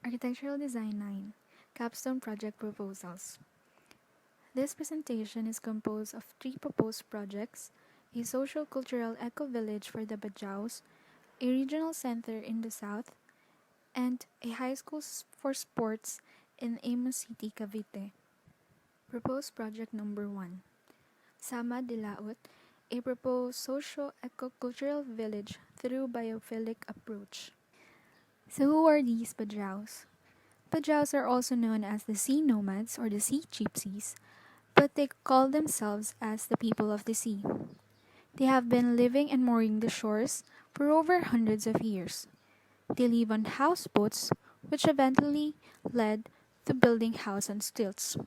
Architectural Design 9 Capstone Project Proposals. This presentation is composed of three proposed projects: a social-cultural eco-village for the Bajaus, a regional center in the south, and a high school for sports in Amos City, Cavite. Proposed Project Number 1 Sama de Laut, a proposed socio-eco-cultural village through biophilic approach. So who are these Bajaus? Bajaus are also known as the sea nomads or the sea gypsies, but they call themselves as the people of the sea. They have been living and mooring the shores for over hundreds of years. They live on houseboats, which eventually led to building house on stilts.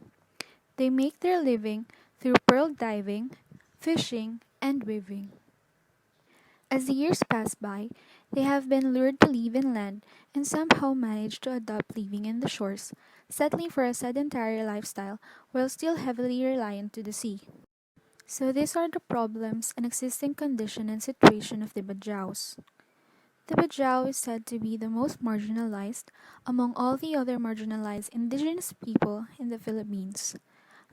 They make their living through pearl diving, fishing, and weaving. As the years pass by, they have been lured to live inland and somehow manage to adopt living in the shores, settling for a sedentary lifestyle while still heavily reliant to the sea. So these are the problems and existing condition and situation of the Bajaus. The Bajau is said to be the most marginalized among all the other marginalized indigenous people in the Philippines,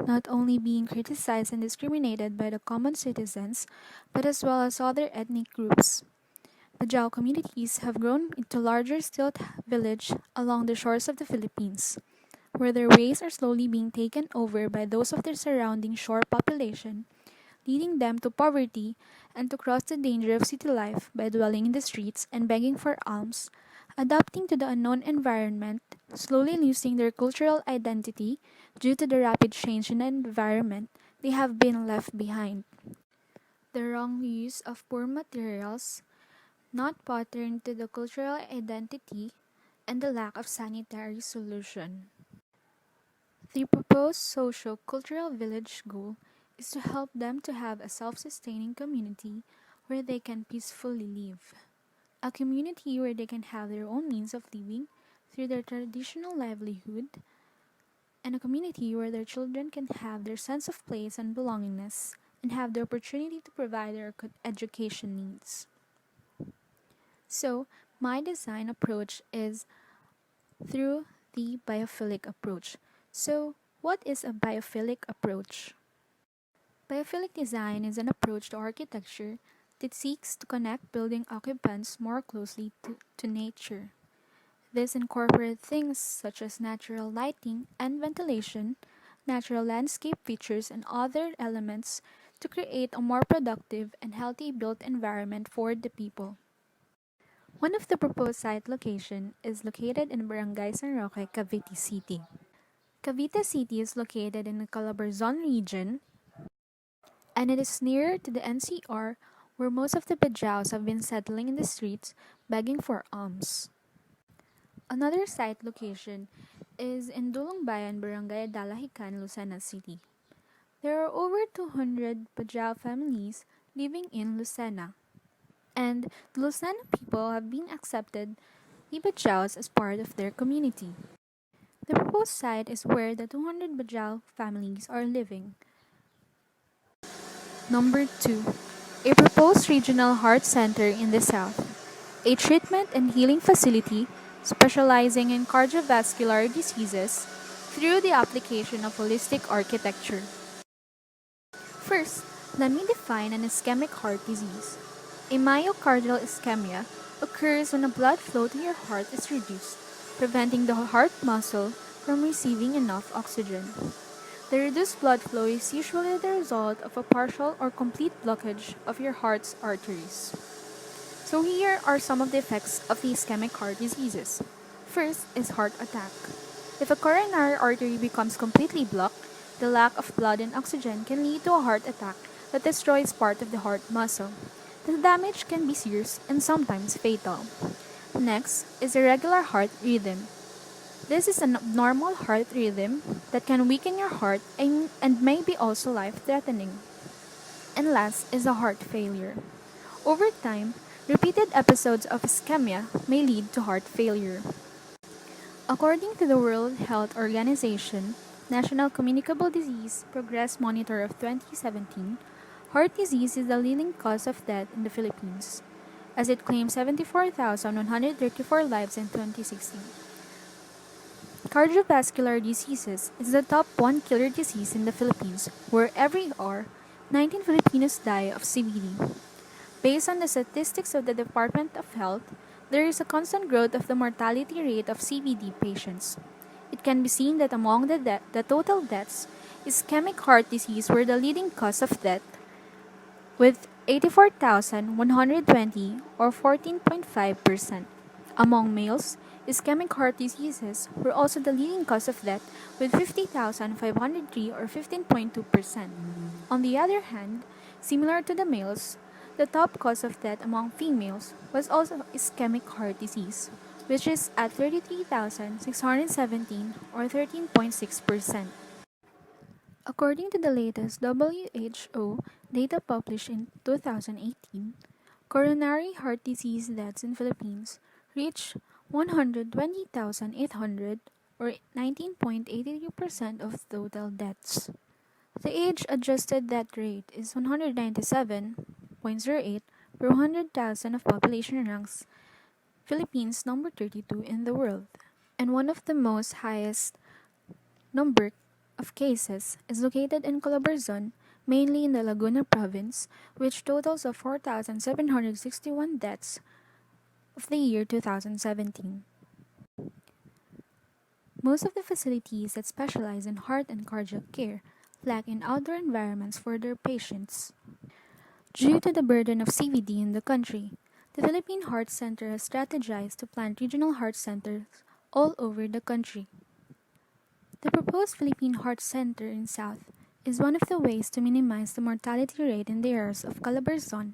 not only being criticized and discriminated by the common citizens, but as well as other ethnic groups. Bajau communities have grown into larger stilt village along the shores of the Philippines, where their ways are slowly being taken over by those of their surrounding shore population, leading them to poverty and to cross the danger of city life by dwelling in the streets and begging for alms, adapting to the unknown environment, slowly losing their cultural identity due to the rapid change in the environment they have been left behind. The wrong use of poor materials, not patterned to the cultural identity, and the lack of sanitary solution. The proposed socio-cultural village goal is to help them to have a self-sustaining community where they can peacefully live. A community where they can have their own means of living through their traditional livelihood, and a community where their children can have their sense of place and belongingness and have the opportunity to provide their education needs. So, my design approach is through the biophilic approach. So, what is a biophilic approach? Biophilic design is an approach to architecture that seeks to connect building occupants more closely to nature. This incorporates things such as natural lighting and ventilation, natural landscape features, and other elements to create a more productive and healthy built environment for the people. One of the proposed site location is located in Barangay San Roque, Cavite City. Cavite City is located in the Calabarzon region, and it is nearer to the NCR, where most of the Bajaus have been settling in the streets begging for alms. Another site location is in Dulongbayan, Barangay Dalahican, Lucena City. There are over 200 Bajau families living in Lucena, and the Lucena people have been accepted the Bajaus as part of their community. The proposed site is where the 200 Bajau families are living. Number 2. A proposed regional heart center in the south. A treatment and healing facility specializing in cardiovascular diseases through the application of holistic architecture. First, let me define an ischemic heart disease. A myocardial ischemia occurs when the blood flow to your heart is reduced, preventing the heart muscle from receiving enough oxygen. The reduced blood flow is usually the result of a partial or complete blockage of your heart's arteries. So here are some of the effects of the ischemic heart diseases. First is heart attack. If a coronary artery becomes completely blocked, the lack of blood and oxygen can lead to a heart attack that destroys part of the heart muscle. The damage can be serious and sometimes fatal. Next is irregular heart rhythm. This is an abnormal heart rhythm that can weaken your heart and may be also life-threatening. And last is a heart failure. Over time, repeated episodes of ischemia may lead to heart failure. According to the World Health Organization National Communicable Disease Progress Monitor of 2017, heart disease is the leading cause of death in the Philippines, as it claimed 74,134 lives in 2016. Cardiovascular diseases is the top one killer disease in the Philippines, where every hour, 19 Filipinos die of CVD. Based on the statistics of the Department of Health, there is a constant growth of the mortality rate of CVD patients. It can be seen that among the total deaths, ischemic heart disease were the leading cause of death, with 84,120 or 14.5%. Among males, ischemic heart diseases were also the leading cause of death with 50,503 or 15.2%. On the other hand, similar to the males, the top cause of death among females was also ischemic heart disease, which is at 33,617 or 13.6%. According to the latest WHO data published in 2018, coronary heart disease deaths in Philippines reached 120,800 or 19.83% of total deaths. The age-adjusted death rate is 197.08 per 100,000 of population ranks Philippines number 32 in the world, and one of the most highest number of cases is located in Calabarzon, mainly in the Laguna province, which totals of 4,761 deaths of the year 2017. Most of the facilities that specialize in heart and cardiac care lack in outdoor environments for their patients. Due to the burden of CVD in the country, the Philippine Heart Center has strategized to plant regional heart centers all over the country. The proposed Philippine Heart Center in South is one of the ways to minimize the mortality rate in the areas of Calabarzon,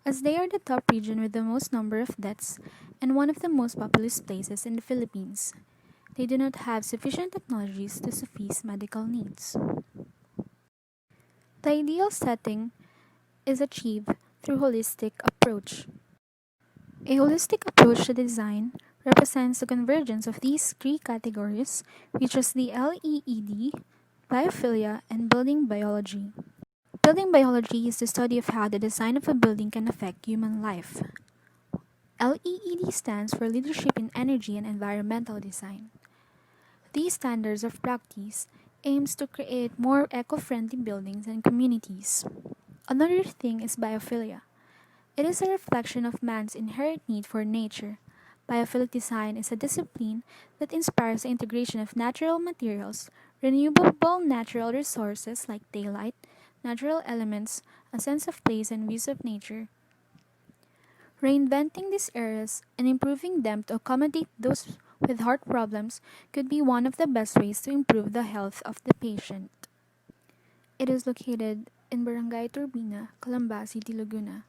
as they are the top region with the most number of deaths and one of the most populous places in the Philippines. They do not have sufficient technologies to suffice medical needs. The ideal setting is achieved through holistic approach. A holistic approach to design represents the convergence of these three categories, which is the LEED, biophilia, and building biology. Building biology is the study of how the design of a building can affect human life. LEED stands for Leadership in Energy and Environmental Design. These standards of practice aims to create more eco-friendly buildings and communities. Another thing is biophilia. It is a reflection of man's inherent need for nature. Biophilic design is a discipline that inspires the integration of natural materials, renewable natural resources like daylight, natural elements, a sense of place and use of nature. Reinventing these areas and improving them to accommodate those with heart problems could be one of the best ways to improve the health of the patient. It is located in Barangay Turbina, Calamba City, Laguna.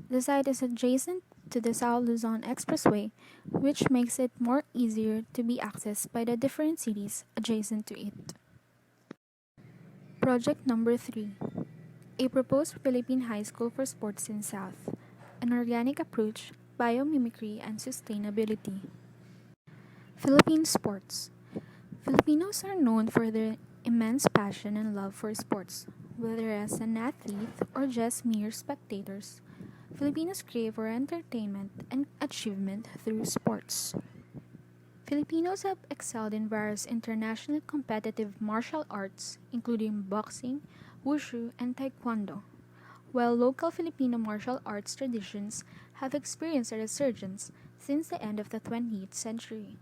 The site is adjacent to the South Luzon Expressway, which makes it more easier to be accessed by the different cities adjacent to it. Project number 3. A proposed Philippine high school for sports in South. An organic approach, biomimicry, and sustainability. Philippine sports. Filipinos are known for their immense passion and love for sports, whether as an athlete or just mere spectators. Filipinos crave for entertainment and achievement through sports. Filipinos have excelled in various internationally competitive martial arts, including boxing, wushu, and taekwondo, while local Filipino martial arts traditions have experienced a resurgence since the end of the 20th century.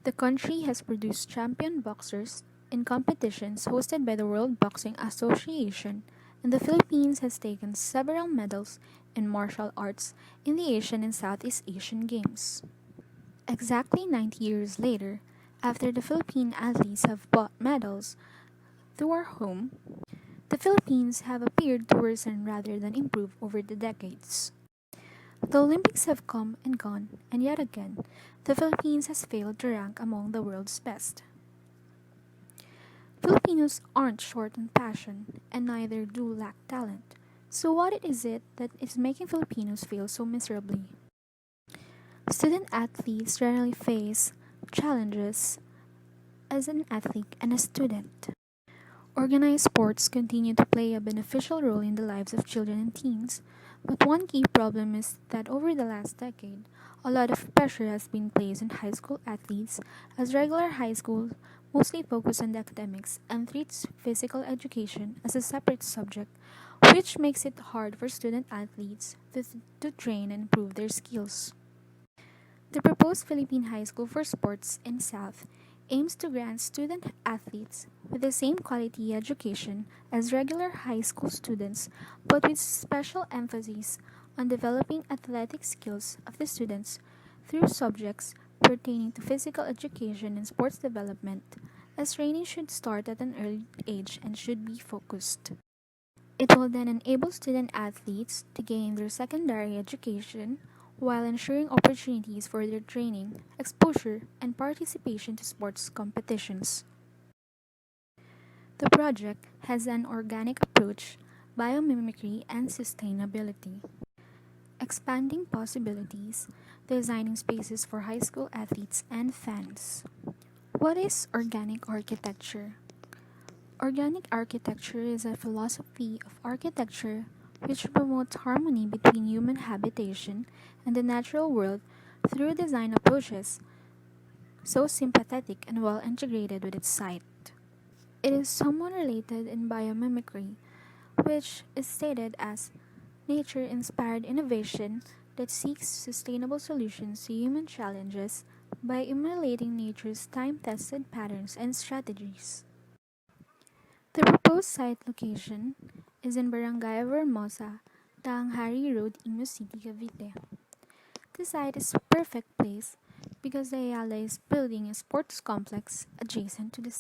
The country has produced champion boxers in competitions hosted by the World Boxing Association, and the Philippines has taken several medals in martial arts in the Asian and Southeast Asian Games. Exactly 90 years later, after the Philippine athletes have brought medals to our home, the Philippines have appeared to worsen rather than improve over the decades. The Olympics have come and gone, and yet again, the Philippines has failed to rank among the world's best. Filipinos aren't short on passion, and neither do lack talent. So what is it that is making Filipinos fail so miserably? Student athletes generally face challenges as an athlete and a student. Organized sports continue to play a beneficial role in the lives of children and teens, but one key problem is that over the last decade, a lot of pressure has been placed on high school athletes as regular high schools mostly focus on the academics and treats physical education as a separate subject, which makes it hard for student athletes to train and improve their skills. The proposed Philippine High School for Sports in South aims to grant student athletes with the same quality education as regular high school students, but with special emphasis on developing athletic skills of the students through subjects pertaining to physical education and sports development, as training should start at an early age and should be focused. It will then enable student athletes to gain their secondary education while ensuring opportunities for their training, exposure, and participation to sports competitions. The project has an organic approach, biomimicry, and sustainability, expanding possibilities, designing spaces for high school athletes and fans. What is organic architecture? Organic architecture is a philosophy of architecture which promotes harmony between human habitation and the natural world through design approaches so sympathetic and well integrated with its site. It is somewhat related in biomimicry, which is stated as nature inspired innovation that seeks sustainable solutions to human challenges by emulating nature's time tested patterns and strategies. The proposed site location is in Barangay Vermosa, Tanghari Road, Imus City, Cavite. The site is a perfect place because the Ayala is building a sports complex adjacent to the